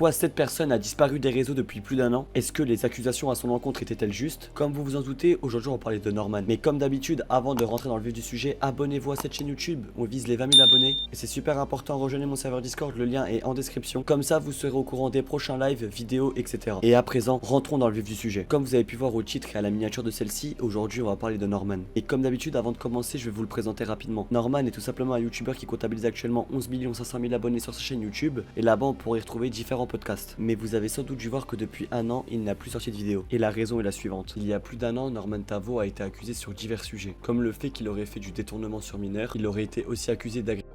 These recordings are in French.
Pourquoi cette personne a disparu des réseaux depuis plus d'1 an? Est-ce que les accusations à son encontre étaient-elles justes? Comme vous vous en doutez, aujourd'hui on va parler de Norman. Mais comme d'habitude, avant de rentrer dans le vif du sujet, abonnez-vous à cette chaîne YouTube. On vise les 20 000 abonnés. Et c'est super important, rejoignez mon serveur Discord, le lien est en description. Comme ça, vous serez au courant des prochains lives, vidéos, etc. Et à présent, rentrons dans le vif du sujet. Comme vous avez pu voir au titre et à la miniature de celle-ci, aujourd'hui on va parler de Norman. Et comme d'habitude, avant de commencer, je vais vous le présenter rapidement. Norman est tout simplement un YouTuber qui comptabilise actuellement 11 500 000 abonnés sur sa chaîne YouTube. Et là-bas, on pourrait y retrouver différents podcasts. Mais vous avez sans doute dû voir que depuis 1 an, il n'a plus sorti de vidéo. Et la raison est la suivante. Il y a plus d'1 an, Norman Tavo a été accusé sur divers sujets. Comme le fait qu'il aurait fait du détournement sur mineurs, il aurait été aussi accusé d'agression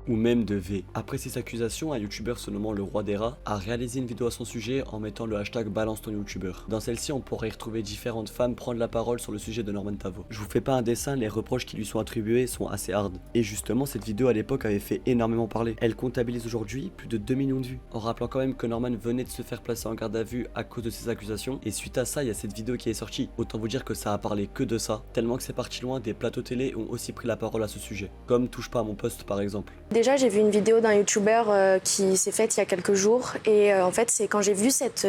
ou même de V. Après ces accusations, un youtubeur se nommant le roi des rats a réalisé une vidéo à son sujet en mettant le hashtag balance ton youtubeur. Dans celle-ci, on pourrait y retrouver différentes femmes prendre la parole sur le sujet de Norman Tavo. Je vous fais pas un dessin, les reproches qui lui sont attribués sont assez hard. Et justement, cette vidéo à l'époque avait fait énormément parler. Elle comptabilise aujourd'hui plus de 2 millions de vues. En rappelant quand même que Norman venait de se faire placer en garde à vue à cause de ces accusations. Et suite à ça, il y a cette vidéo qui est sortie. Autant vous dire que ça a parlé que de ça. Tellement que c'est parti loin, des plateaux télé ont aussi pris la parole à ce sujet. Comme Touche pas à mon poste par exemple. Déjà, j'ai vu une vidéo d'un youtubeur qui s'est faite il y a quelques jours et en fait, c'est quand j'ai vu cette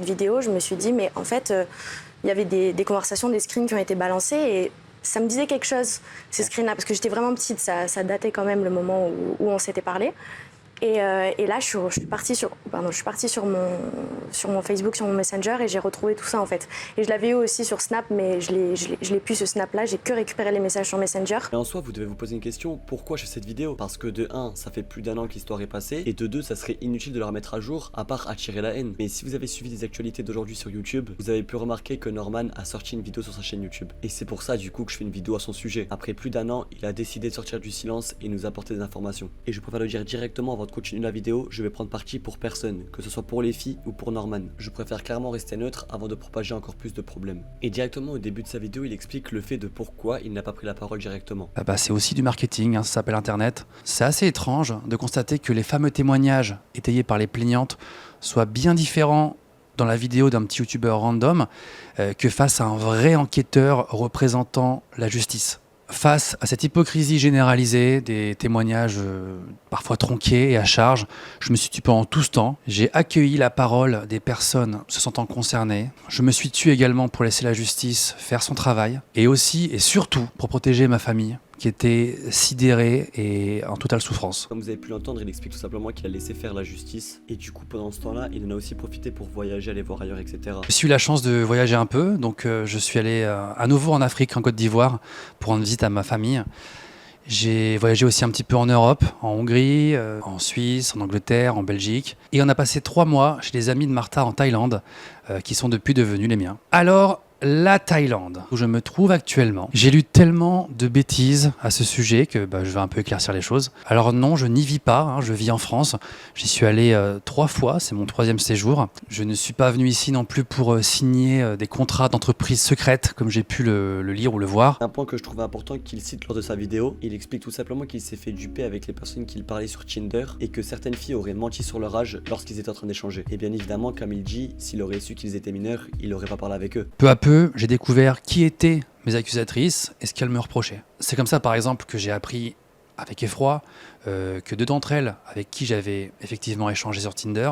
vidéo, je me suis dit, mais en fait, il y avait des conversations, des screens qui ont été balancés et ça me disait quelque chose, ces screens-là, parce que j'étais vraiment petite, ça datait quand même le moment où on s'était parlé. Et là, je suis partie sur mon Facebook, sur mon Messenger, et j'ai retrouvé tout ça en fait. Et je l'avais eu aussi sur Snap, mais je l'ai plus ce Snap-là. J'ai que récupéré les messages sur Messenger. Et en soi, vous devez vous poser une question, pourquoi je fais cette vidéo? Parce que de 1, ça fait plus d'1 an que l'histoire est passée, et de 2, ça serait inutile de la remettre à jour, à part attirer la haine. Mais si vous avez suivi les actualités d'aujourd'hui sur YouTube, vous avez pu remarquer que Norman a sorti une vidéo sur sa chaîne YouTube. Et c'est pour ça du coup que je fais une vidéo à son sujet. Après plus d'1 an, il a décidé de sortir du silence et nous apporter des informations. Et je préfère le dire directement avant de continuer la vidéo, je vais prendre parti pour personne, que ce soit pour les filles ou pour Norman. Je préfère clairement rester neutre avant de propager encore plus de problèmes. Et directement au début de sa vidéo, il explique le fait de pourquoi il n'a pas pris la parole directement. C'est aussi du marketing, ça s'appelle Internet. C'est assez étrange de constater que les fameux témoignages étayés par les plaignantes soient bien différents dans la vidéo d'un petit youtubeur random que face à un vrai enquêteur représentant la justice. Face à cette hypocrisie généralisée, des témoignages parfois tronqués et à charge, je me suis tué pendant tout ce temps. J'ai accueilli la parole des personnes se sentant concernées. Je me suis tué également pour laisser la justice faire son travail. Et aussi et surtout pour protéger ma famille, qui était sidérée et en totale souffrance. Comme vous avez pu l'entendre, il explique tout simplement qu'il a laissé faire la justice. Et du coup, pendant ce temps-là, il en a aussi profité pour voyager, aller voir ailleurs, etc. J'ai eu la chance de voyager un peu, donc je suis allé à nouveau en Afrique, en Côte d'Ivoire, pour rendre visite à ma famille. J'ai voyagé aussi un petit peu en Europe, en Hongrie, en Suisse, en Angleterre, en Belgique. Et on a passé 3 mois chez des amis de Martha en Thaïlande, qui sont depuis devenus les miens. Alors, la Thaïlande, où je me trouve actuellement. J'ai lu tellement de bêtises à ce sujet que je vais un peu éclaircir les choses. Alors non, je n'y vis pas, je vis en France. J'y suis allé 3 fois, c'est mon 3e séjour. Je ne suis pas venu ici non plus pour signer des contrats d'entreprise secrètes, comme j'ai pu le lire ou le voir. Un point que je trouvais important qu'il cite lors de sa vidéo, il explique tout simplement qu'il s'est fait duper avec les personnes qu'il parlait sur Tinder et que certaines filles auraient menti sur leur âge lorsqu'ils étaient en train d'échanger. Et bien évidemment, comme il dit, s'il aurait su qu'ils étaient mineurs, il n'aurait pas parlé avec eux. Peu à peu, j'ai découvert qui étaient mes accusatrices et ce qu'elles me reprochaient. C'est comme ça, par exemple, que j'ai appris avec effroi que 2 d'entre elles, avec qui j'avais effectivement échangé sur Tinder,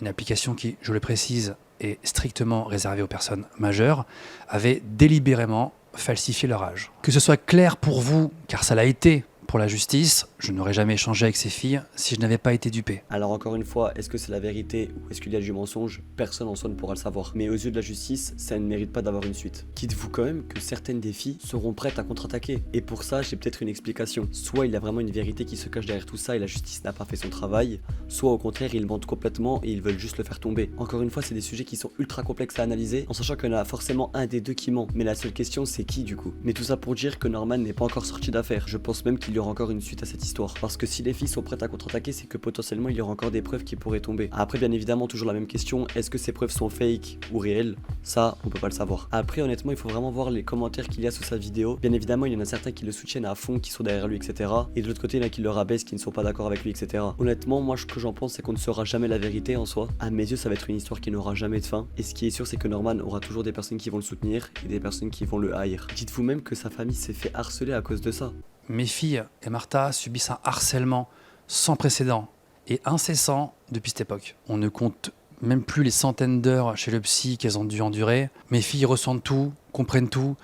une application qui, je le précise, est strictement réservée aux personnes majeures, avaient délibérément falsifié leur âge. Que ce soit clair pour vous, car ça l'a été pour la justice, je n'aurais jamais échangé avec ces filles si je n'avais pas été dupé. Alors encore une fois, est-ce que c'est la vérité ou est-ce qu'il y a du mensonge? Personne en soi ne pourra le savoir. Mais aux yeux de la justice, ça ne mérite pas d'avoir une suite. Dites-vous quand même que certaines des filles seront prêtes à contre-attaquer. Et pour ça, j'ai peut-être une explication. Soit il y a vraiment une vérité qui se cache derrière tout ça et la justice n'a pas fait son travail, soit au contraire, ils mentent complètement et ils veulent juste le faire tomber. Encore une fois, c'est des sujets qui sont ultra complexes à analyser, en sachant qu'il y en a forcément un des deux qui ment. Mais la seule question, c'est qui du coup? Mais tout ça pour dire que Norman n'est pas encore sorti d'affaire. Je pense même qu'il y aura encore une suite à cette histoire. Parce que si les filles sont prêtes à contre-attaquer, c'est que potentiellement il y aura encore des preuves qui pourraient tomber. Après, bien évidemment, toujours la même question, est-ce que ces preuves sont fake ou réelles? Ça, on peut pas le savoir. Après, honnêtement, il faut vraiment voir les commentaires qu'il y a sous sa vidéo. Bien évidemment, il y en a certains qui le soutiennent à fond, qui sont derrière lui, etc. Et de l'autre côté, il y en a qui le rabaissent, qui ne sont pas d'accord avec lui, etc. Honnêtement, moi, ce que j'en pense, c'est qu'on ne saura jamais la vérité en soi. À mes yeux, ça va être une histoire qui n'aura jamais de fin. Et ce qui est sûr, c'est que Norman aura toujours des personnes qui vont le soutenir et des personnes qui vont le haïr. Dites-vous même que sa famille s'est fait harceler à cause de ça. Mes filles et Martha subissent un harcèlement sans précédent et incessant depuis cette époque. On ne compte même plus les centaines d'heures chez le psy qu'elles ont dû endurer. Mes filles ressentent tout, comprennent tout.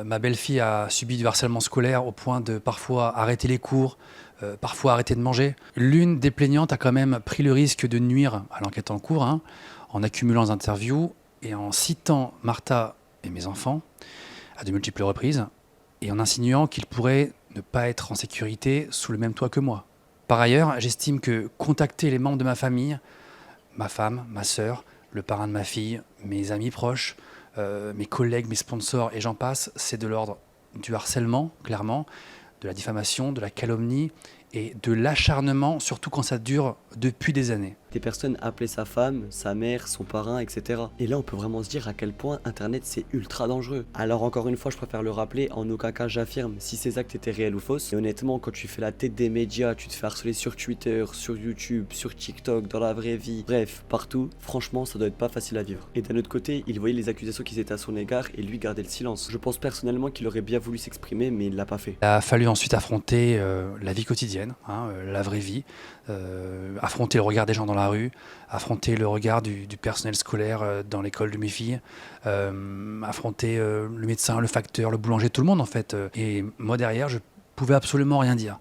Ma belle-fille a subi du harcèlement scolaire au point de parfois arrêter les cours, parfois arrêter de manger. L'une des plaignantes a quand même pris le risque de nuire à l'enquête en cours, en accumulant les interviews et en citant Martha et mes enfants à de multiples reprises, et en insinuant qu'ils pourraient ne pas être en sécurité sous le même toit que moi. Par ailleurs, j'estime que contacter les membres de ma famille, ma femme, ma sœur, le parrain de ma fille, mes amis proches, mes collègues, mes sponsors et j'en passe, c'est de l'ordre du harcèlement, clairement, de la diffamation, de la calomnie et de l'acharnement, surtout quand ça dure depuis des années. Des personnes appelaient sa femme, sa mère, son parrain, etc. Et là, on peut vraiment se dire à quel point Internet c'est ultra dangereux. Alors encore une fois, je préfère le rappeler, en aucun cas j'affirme si ces actes étaient réels ou fausses. Et honnêtement, quand tu fais la tête des médias, tu te fais harceler sur Twitter, sur YouTube, sur TikTok, dans la vraie vie, bref, partout, franchement, ça doit être pas facile à vivre. Et d'un autre côté, il voyait les accusations qui étaient à son égard et lui gardait le silence. Je pense personnellement qu'il aurait bien voulu s'exprimer, mais il l'a pas fait. Il a fallu ensuite affronter la vie quotidienne, la vraie vie, affronter le regard des gens dans la rue, affronter le regard du personnel scolaire dans l'école de mes filles, affronter le médecin, le facteur, le boulanger, tout le monde en fait. Et moi derrière, je pouvais absolument rien dire.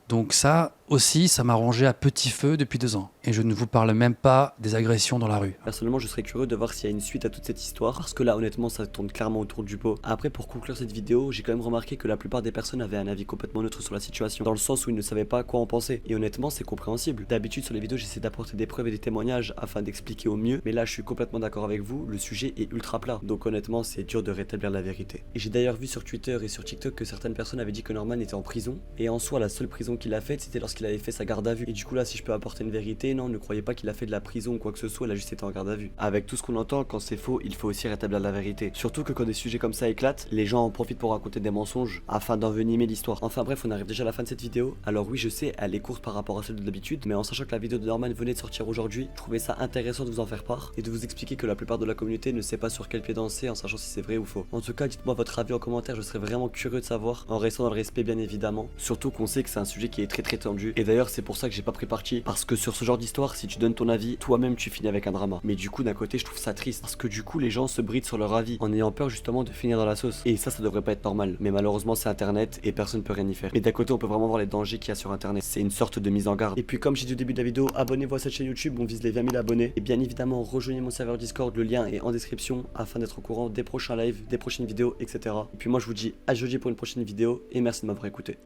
Donc ça aussi, ça m'a rongé à petit feu depuis 2 ans. Et je ne vous parle même pas des agressions dans la rue. Personnellement, je serais curieux de voir s'il y a une suite à toute cette histoire, parce que là, honnêtement, ça tourne clairement autour du pot. Après, pour conclure cette vidéo, j'ai quand même remarqué que la plupart des personnes avaient un avis complètement neutre sur la situation, dans le sens où ils ne savaient pas quoi en penser. Et honnêtement, c'est compréhensible. D'habitude, sur les vidéos, j'essaie d'apporter des preuves et des témoignages afin d'expliquer au mieux, mais là, je suis complètement d'accord avec vous, le sujet est ultra plat. Donc honnêtement, c'est dur de rétablir la vérité. Et j'ai d'ailleurs vu sur Twitter et sur TikTok que certaines personnes avaient dit que Norman était en prison, et en soi, la seule prison qu'il a faite, c'était lorsqu'il avait fait sa garde à vue. Et du coup là, si je peux apporter une vérité, non, ne croyez pas qu'il a fait de la prison ou quoi que ce soit, il a juste été en garde à vue. Avec tout ce qu'on entend, quand c'est faux, il faut aussi rétablir la vérité. Surtout que quand des sujets comme ça éclatent, les gens en profitent pour raconter des mensonges afin d'envenimer l'histoire. Enfin bref, on arrive déjà à la fin de cette vidéo. Alors oui, je sais, elle est courte par rapport à celle de d'habitude, mais en sachant que la vidéo de Norman venait de sortir aujourd'hui, je trouvais ça intéressant de vous en faire part et de vous expliquer que la plupart de la communauté ne sait pas sur quel pied danser en sachant si c'est vrai ou faux. En tout cas, dites-moi votre avis en commentaire, je serais vraiment curieux de savoir, en restant dans le respect bien évidemment. Surtout qu'on sait que c'est un sujet qui est très tendu. Et d'ailleurs, c'est pour ça que j'ai pas pris parti, parce que sur ce genre d'histoire, si tu donnes ton avis, toi-même tu finis avec un drama. Mais du coup, d'un côté, je trouve ça triste, parce que du coup, les gens se brident sur leur avis, en ayant peur justement de finir dans la sauce. Et ça devrait pas être normal. Mais malheureusement, c'est internet, et personne peut rien y faire. Mais d'un côté, on peut vraiment voir les dangers qu'il y a sur internet. C'est une sorte de mise en garde. Et puis, comme j'ai dit au début de la vidéo, abonnez-vous à cette chaîne YouTube, on vise les 20 000 abonnés. Et bien évidemment, rejoignez mon serveur Discord, le lien est en description, afin d'être au courant des prochains lives, des prochaines vidéos, etc. Et puis moi, je vous dis à jeudi pour une prochaine vidéo, et merci de m'avoir écouté.